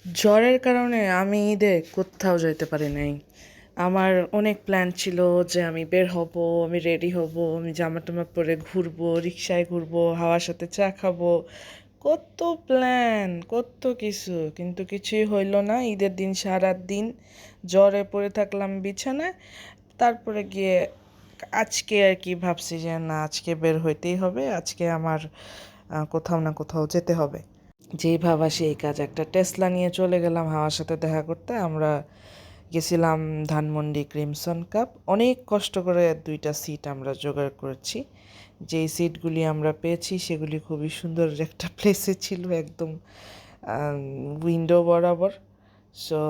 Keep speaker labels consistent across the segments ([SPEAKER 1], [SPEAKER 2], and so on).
[SPEAKER 1] জ্বরের কারণে আমি ঈদে কোথাও যেতে পারি নাই। আমার অনেক প্ল্যান ছিল যে আমি বের হব, আমি রেডি হব, আমি জামা টামা পরে ঘুরবো, রিক্সায় ঘুরবো, হাওয়ার সাথে চা খাবো। কত প্ল্যান, কত কিছু, কিন্তু কিছুই হইল না। ঈদের দিন সারা দিন জ্বরে পড়ে থাকলাম বিছানায়। তারপরে গিয়ে আজকে আর কি ভাবছি যে না, আজকে বের হইতেই হবে, আজকে আমার কোথাও না কোথাও যেতে হবে। যেই ভাবা সেই কাজ, একটা টেসলা নিয়ে চলে গেলাম হাওয়ার সাথে দেখা করতে। আমরা গেছিলাম ধানমন্ডি ক্রিমসন কাপ। অনেক কষ্ট করে 2টা সিট আমরা জোগাড় করেছি। যেই সিটগুলি আমরা পেয়েছি সেগুলি খুবই সুন্দর একটা প্লেসে ছিল, একদম উইন্ডো বরাবর। সো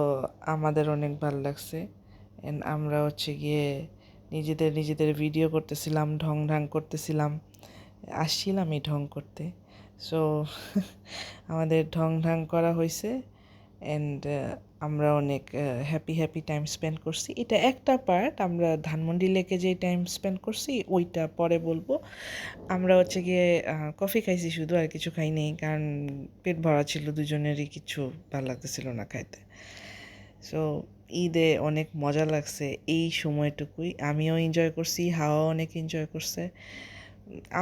[SPEAKER 1] আমাদের অনেক ভালো লাগছে। অ্যান্ড আমরা গিয়ে নিজেদের ভিডিও করতেছিলাম, ঢং ঢাং করতেছিলাম, আসছিলাম এই ঢং করতে। সো আমাদের ঢং ঢাং করা হয়েছে। অ্যান্ড আমরা অনেক হ্যাপি টাইম স্পেন্ড করছি। এটা একটা পার্ট। আমরা ধানমন্ডি লেকে যে টাইম স্পেন্ড করছি ওইটা পরে বলবো। আমরা গিয়ে কফি খাইছি শুধু, আর কিছু খাই নেই, কারণ পেট ভরা ছিল, দুজনেরই কিছু ভালো লাগতেছিল না খাইতে। সো ঈদে অনেক মজা লাগছে এই সময়টুকুই। আমিও এনজয় করছি, হাওয়াও অনেক এনজয় করছে।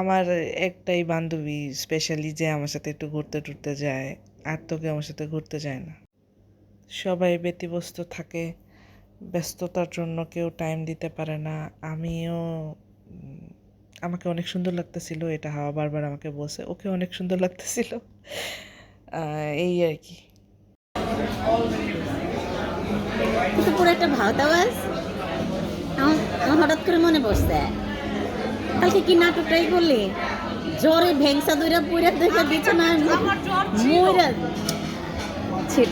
[SPEAKER 1] আমার একটাই বান্ধবী স্পেশালি যে আমার সাথে একটু ঘুরতে টুরতে যায়, আর তো কেউ আমার সাথে ঘুরতে যায় না। সবাই ব্যতিব্যস্ত থাকে, ব্যস্ততার জন্য কেউ টাইম দিতে পারে না। আমিও আমাকে অনেক সুন্দর লাগতেছিল, এটা হাওয়া বারবার আমাকে বলছে, ওকে অনেক সুন্দর লাগতেছিল। এই আর কি।
[SPEAKER 2] কিন্তু পুরো একটা ভাওতাবাজ। আমার আমার হঠাৎ করে মনে পড়ছে, কালকে কি নাটকটাই করলি, জ্বরে ভেংসা দইরা পুইরা দেখে দিচ্ছে না মইরা ছিল।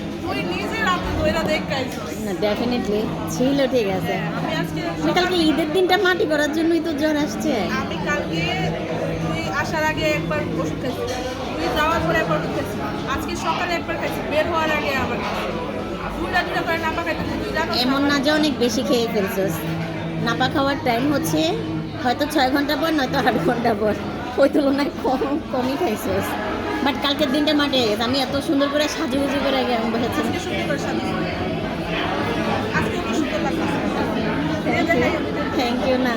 [SPEAKER 2] না ডেফিনেটলি ছিল, ঠিক আছে। আমি কালকে ঈদের দিনটা মাটি করার জন্যই তো জ্বর আসছে।
[SPEAKER 3] আমি কালকে তুই আসার আগে একবার ওষুধ খাইছি, তুই যাওয়ার পরে একবার ওষুধ খাইছি, আজকে সকালে একবার খাইছি, বের হওয়ার আগে আবার দুটা দুটা করে নাপা খাইতেছি। তুই জানো
[SPEAKER 2] এমন না যে অনেক বেশি খেয়ে ফেলছিস। নাপা খাওয়ার টাইম হচ্ছে হয়তো 6 ঘন্টা পর, নয়তো 8 ঘন্টা পর। ওই তুলনায় কমই খাইছিস। বাট কালকের দিনটা মাঠে গেছে। আমি এত সুন্দর করে সাজুগুজু করে আমি বসেছি।
[SPEAKER 3] আজকে সুন্দর করে সাজিয়েছি, আজকে অনেক সুন্দর লাগছে।
[SPEAKER 2] থ্যাংক ইউ না।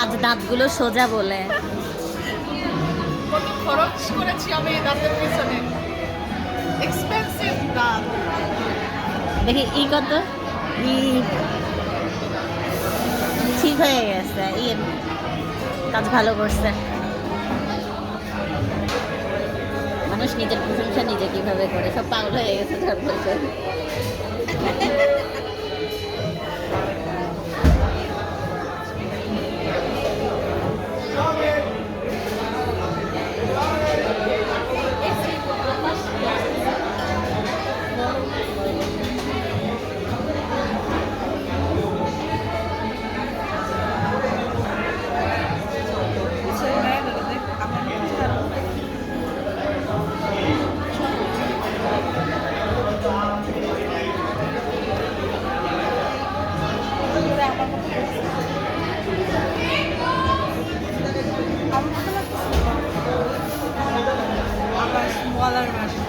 [SPEAKER 2] আজ দাঁতগুলো সোজা বলে।
[SPEAKER 3] কত খরচ করেছি আমি এই দাঁতের পিছনে, এক্সপেন্সিভ দাঁত।
[SPEAKER 2] দেখি কত ই ঠিক হয়ে গেছে। কাজ ভালো করছে। মানুষ নিজের প্রশংসা নিজে কিভাবে করে, সব পাগল হয়ে গেছে তারপরে।
[SPEAKER 3] আবার স্মলার ভার্সন।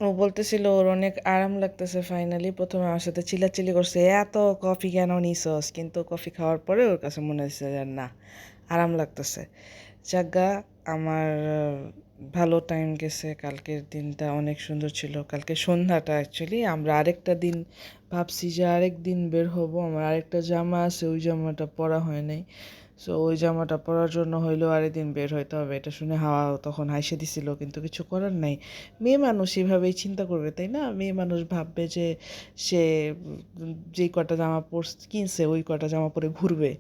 [SPEAKER 1] ও বলতেছিল ওর অনেক আরাম লাগতেছে। ফাইনালি প্রথমে আমার সাথে চিল্লাচিল্লি করছে, এত কফি কেন নিছস, কিন্তু কফি খাওয়ার পরে ওর কাছে মনে হচ্ছে যে না, আরাম লাগতেছে। যাজ্ঞা, আমার ভালো টাইম গেছে। কালকের দিনটা অনেক সুন্দর ছিল। কালকে সন্ধ্যাটা অ্যাকচুয়ালি আমরা আরেকটা দিন ভাবছি যে আরেক দিন বের হব। আমার আরেকটা জামা আছে, ওই জামাটা পরা হয় নাই। সো ওই জামাটা পরার জন্য হইলেও আরেকদিন বের হইতে হবে। এটা শুনে হাওয়া তখন হাসে দিছিল, কিন্তু কিছু করার নাই। মেয়ে মানুষ এভাবেই চিন্তা করবে, তাই না? মেয়ে মানুষ ভাববে যে সে যেই কটা জামা কিনছে ওই কটা জামা পরে ঘুরবে।